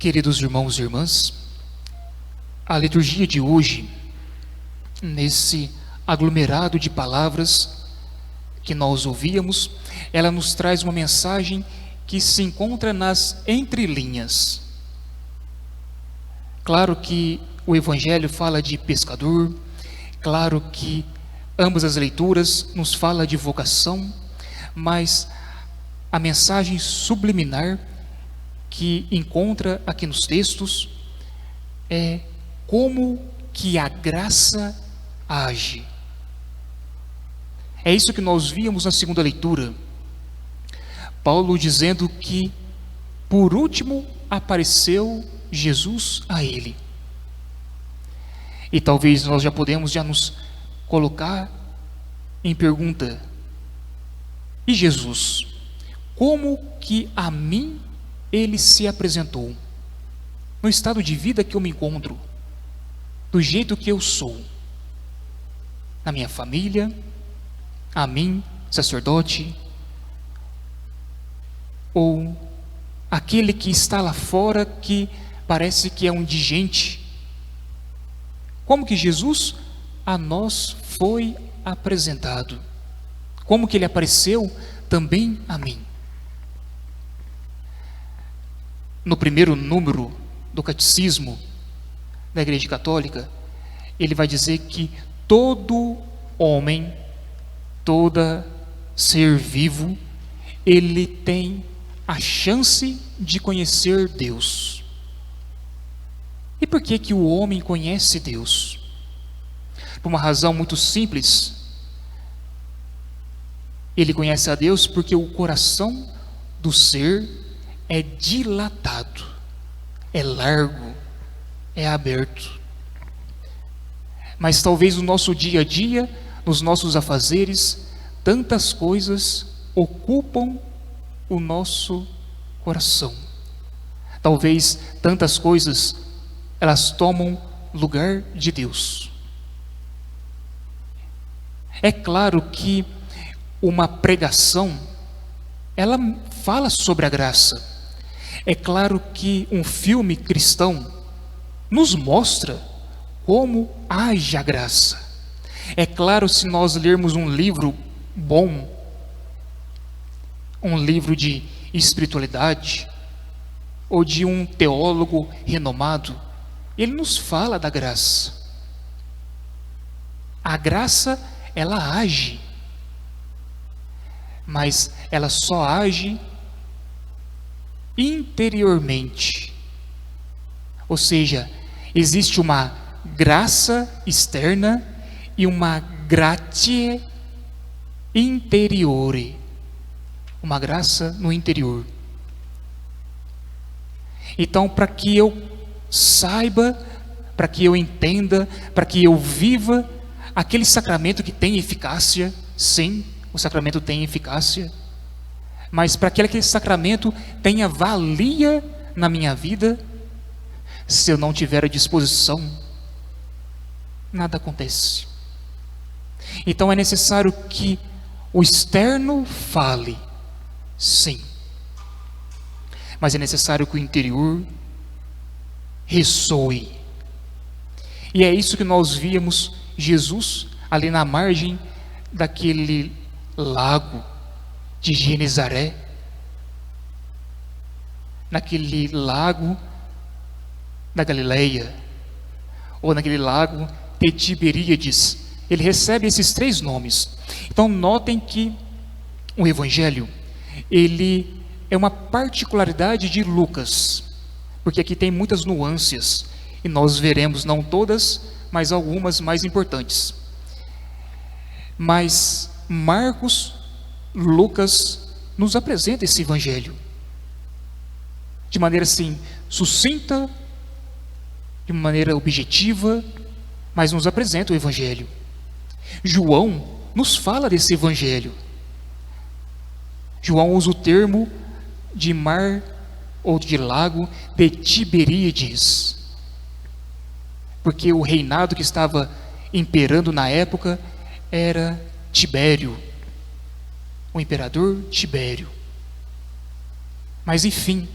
Queridos irmãos e irmãs, a liturgia de hoje, nesse aglomerado de palavras que nós ouvíamos, ela nos traz uma mensagem que se encontra nas entrelinhas. Claro que o Evangelho fala de pescador, claro que ambas as leituras nos fala de vocação, mas a mensagem subliminar que encontra aqui nos textos é como que a graça age. É isso que nós víamos na segunda leitura. Paulo dizendo que, por último, apareceu Jesus a ele. E talvez nós já podemos nos colocar em pergunta: e Jesus, como que a mim ele se apresentou? No estado de vida que eu me encontro, do jeito que eu sou, na minha família, a mim, sacerdote, ou aquele que está lá fora que parece que é um indigente. Como que Jesus a nós foi apresentado? Como que ele apareceu também a mim? No primeiro número do Catecismo da Igreja Católica, ele vai dizer que todo homem, todo ser vivo, ele tem a chance de conhecer Deus. E por que que o homem conhece Deus? Por uma razão muito simples. Ele conhece a Deus porque o coração do ser é dilatado, é largo, é aberto. Mas talvez no nosso dia a dia, nos nossos afazeres, tantas coisas ocupam o nosso coração. Talvez tantas coisas, elas tomam lugar de Deus. É claro que uma pregação, ela fala sobre a graça. É claro que um filme cristão nos mostra como age a graça. É claro, se nós lermos um livro bom, um livro de espiritualidade, ou de um teólogo renomado, ele nos fala da graça. A graça, ela age, mas ela só age interiormente. Ou seja, existe uma graça externa e uma gratia interiore. Uma graça no interior. Então, para que eu saiba, para que eu entenda, para que eu viva aquele sacramento que tem eficácia, sim, o sacramento tem eficácia, mas para que aquele sacramento tenha valia na minha vida, se eu não tiver a disposição, nada acontece. Então é necessário que o externo fale, sim, mas é necessário que o interior ressoe. E é isso que nós víamos Jesus ali na margem daquele lago de Genezaré, naquele lago da Galileia, ou naquele lago de Tiberíades. Ele recebe esses três nomes. Então notem que o Evangelho, ele é uma particularidade de Lucas, porque aqui tem muitas nuances, e nós veremos, não todas, mas algumas mais importantes. Mas Marcos, Lucas nos apresenta esse Evangelho de maneira assim, sucinta, de maneira objetiva, mas nos apresenta o Evangelho. João nos fala desse Evangelho. João usa o termo de mar ou de lago de Tiberíades, porque o reinado que estava imperando na época era Tibério, o imperador Tibério. Mas enfim,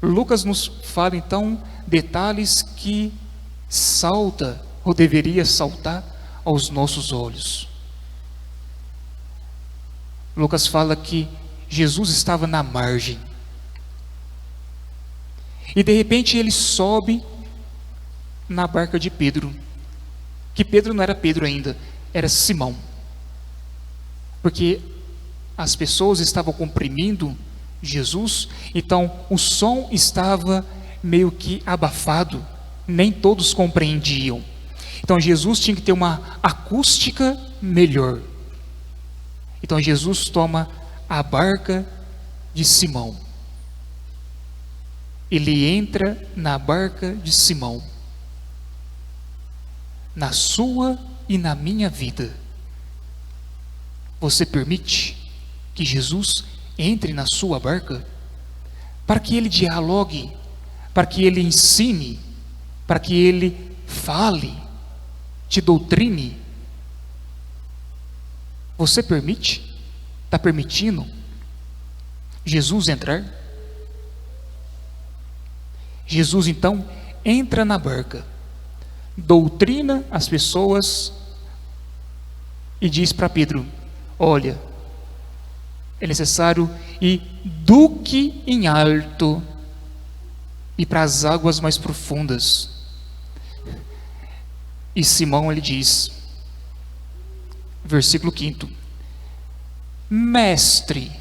Lucas nos fala então detalhes que salta ou deveria saltar aos nossos olhos. Lucas fala que Jesus estava na margem e de repente ele sobe na barca de Pedro, que Pedro não era Pedro ainda, era Simão, porque as pessoas estavam comprimindo Jesus, então o som estava meio que abafado, nem todos compreendiam. Então Jesus tinha que ter uma acústica melhor. Então Jesus toma a barca de Simão. Ele entra na barca de Simão. Na sua e na minha vida, você permite que Jesus entre na sua barca para que ele dialogue, para que ele ensine, para que ele fale, te doutrine? Você permite? Está permitindo Jesus entrar? Jesus então entra na barca, doutrina as pessoas e diz para Pedro: olha, é necessário ir do que em alto e para as águas mais profundas. E Simão, ele diz, versículo 5: Mestre,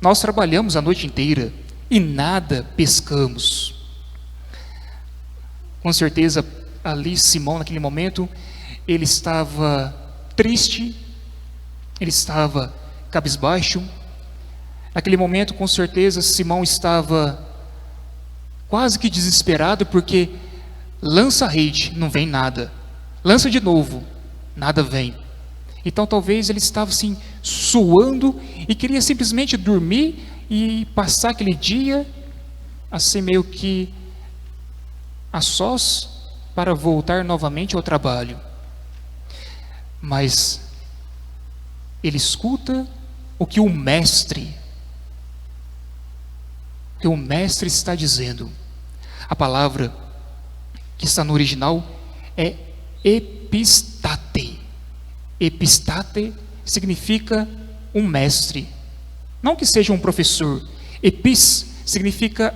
nós trabalhamos a noite inteira e nada pescamos. Com certeza ali Simão, naquele momento, ele estava triste, ele estava cabisbaixo. Naquele momento, com certeza, Simão estava quase que desesperado, porque lança a rede, não vem nada, lança de novo, nada vem. Então talvez ele estava assim, suando, e queria simplesmente dormir e passar aquele dia assim meio que a sós, para voltar novamente ao trabalho. Mas ele escuta o que o mestre está dizendo. A palavra que está no original é epistate. Epistate significa um mestre, não que seja um professor. Epis significa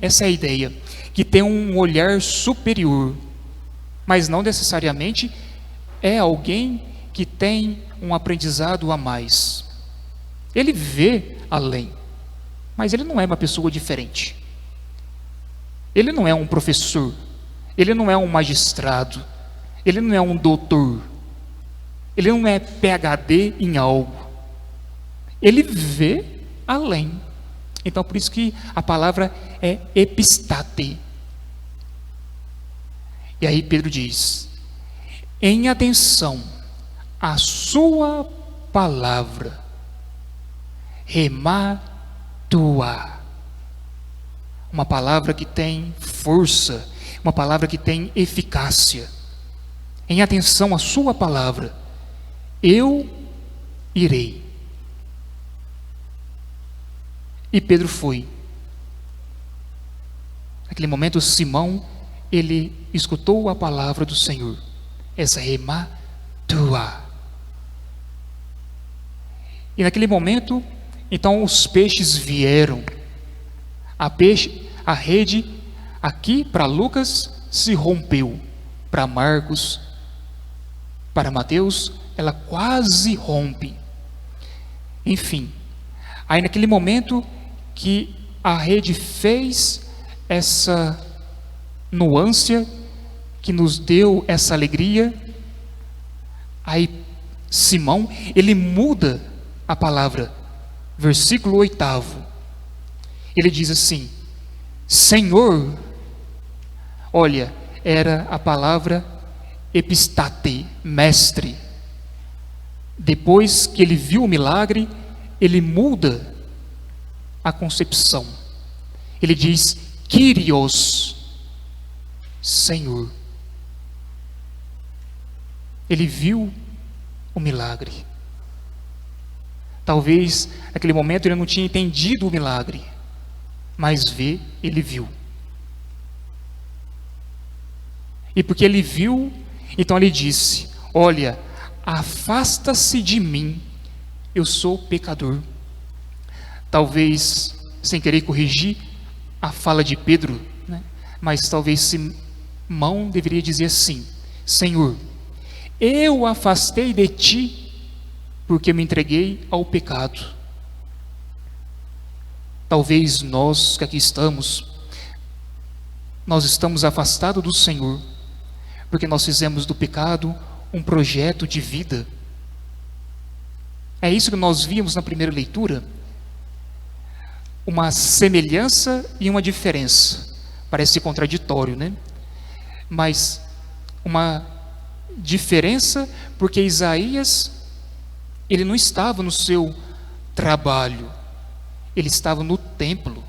essa é a ideia, que tem um olhar superior, mas não necessariamente é alguém que tem um aprendizado a mais. Ele vê além, mas ele não é uma pessoa diferente. Ele não é um professor, ele não é um magistrado, ele não é um doutor, ele não é PhD em algo. Ele vê além. Então por isso que a palavra é epistate. E aí Pedro diz: em atenção à sua palavra, rematua. Uma palavra que tem força, uma palavra que tem eficácia. Em atenção à sua palavra, eu irei. E Pedro foi. Naquele momento, Simão, ele escutou a palavra do Senhor, essa rematua. E naquele momento, então os peixes vieram. A rede aqui para Lucas se rompeu, para Marcos, para Mateus, ela quase rompe. Enfim, aí naquele momento que a rede fez essa nuance, que nos deu essa alegria, aí Simão, ele muda a palavra, versículo 8, ele diz assim: Senhor, olha, era a palavra epistate, mestre. Depois que ele viu o milagre, ele muda a concepção. Ele diz Kyrios, Senhor. Ele viu o milagre. Talvez naquele momento ele não tinha entendido o milagre, mas ver, ele viu. E porque ele viu, então ele disse: olha, afasta-se de mim, eu sou pecador. Talvez, sem querer corrigir a fala de Pedro, né? Mas talvez Simão deveria dizer assim: Senhor, eu afastei de ti porque me entreguei ao pecado. Talvez nós que aqui estamos, nós estamos afastados do Senhor porque nós fizemos do pecado um projeto de vida. É isso que nós vimos na primeira leitura. Uma semelhança e uma diferença. Parece contraditório, né? Mas uma diferença porque Isaías, ele não estava no seu trabalho, ele estava no templo.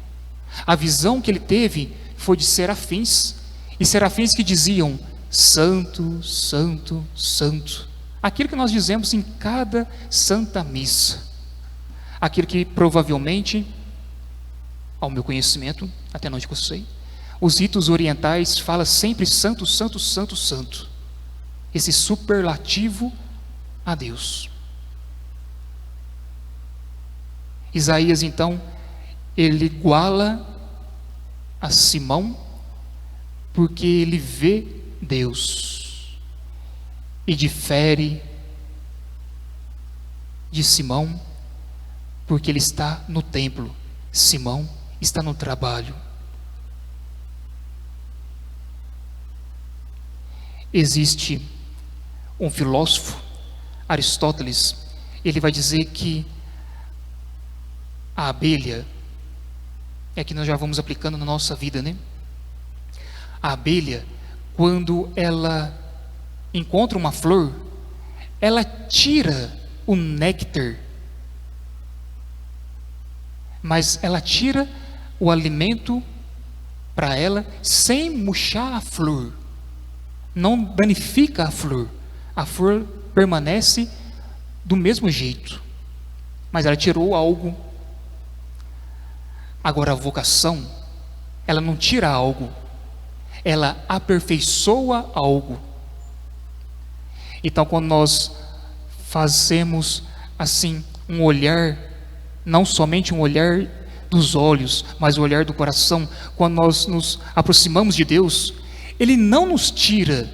A visão que ele teve foi de serafins, e serafins que diziam: Santo, Santo, Santo. Aquilo que nós dizemos em cada Santa Missa. Aquilo que provavelmente, ao meu conhecimento, até onde eu sei, os ritos orientais falam sempre Santo, Santo, Santo, Santo. Esse superlativo a Deus. Isaías, então, ele iguala a Simão, porque ele vê Deus, e difere de Simão, porque ele está no templo. Simão está no trabalho. Existe um filósofo, Aristóteles, ele vai dizer que a abelha, é que nós já vamos aplicando na nossa vida, né? A abelha, quando ela encontra uma flor, ela tira o néctar, mas ela tira o alimento para ela sem murchar a flor. Não danifica a flor permanece do mesmo jeito, mas ela tirou algo. Agora a vocação, ela não tira algo, ela aperfeiçoa algo. Então, quando nós fazemos assim um olhar, não somente um olhar dos olhos, mas o olhar do coração, quando nós nos aproximamos de Deus, Ele não nos tira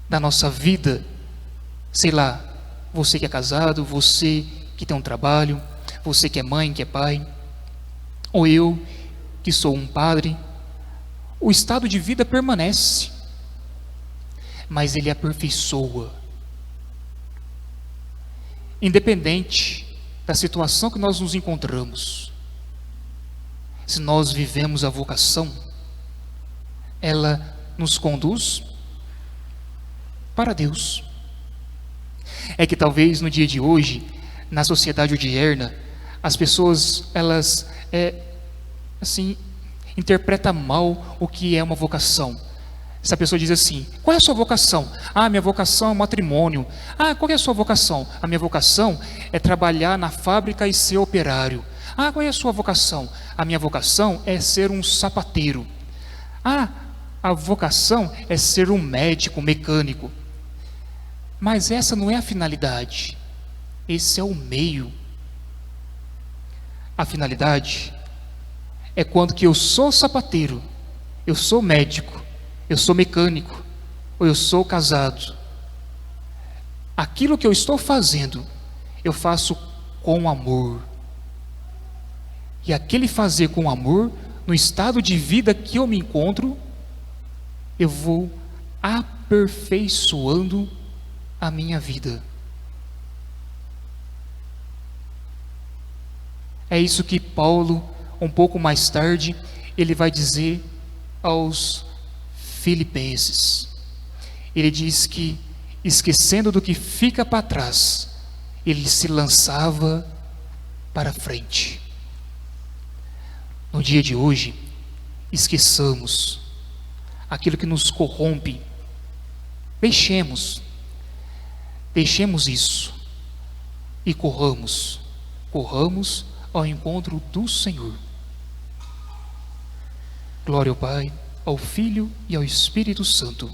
da nossa vida, sei lá, você que é casado, você que tem um trabalho, você que é mãe, que é pai, ou eu que sou um padre, o estado de vida permanece, mas ele aperfeiçoa. Independente da situação que nós nos encontramos, se nós vivemos a vocação, ela nos conduz para Deus. É que talvez no dia de hoje, na sociedade odierna, as pessoas, elas assim, interpretam mal o que é uma vocação. Essa pessoa diz assim: qual é a sua vocação? Ah, minha vocação é o matrimônio. Ah, qual é a sua vocação? A minha vocação é trabalhar na fábrica e ser operário. Ah, qual é a sua vocação? A minha vocação é ser um sapateiro. Ah, a vocação é ser um médico, um mecânico. Mas essa não é a finalidade. Esse é o meio. A finalidade é quando que eu sou sapateiro, eu sou médico, eu sou mecânico, ou eu sou casado. Aquilo que eu estou fazendo, eu faço com amor. E aquele fazer com amor, no estado de vida que eu me encontro, eu vou aperfeiçoando a minha vida. É isso que Paulo, um pouco mais tarde, ele vai dizer aos Filipenses. Ele diz que, esquecendo do que fica para trás, ele se lançava para frente. No dia de hoje, esqueçamos aquilo que nos corrompe. Deixemos isso e corramos ao encontro do Senhor. Glória ao Pai, ao Filho e ao Espírito Santo.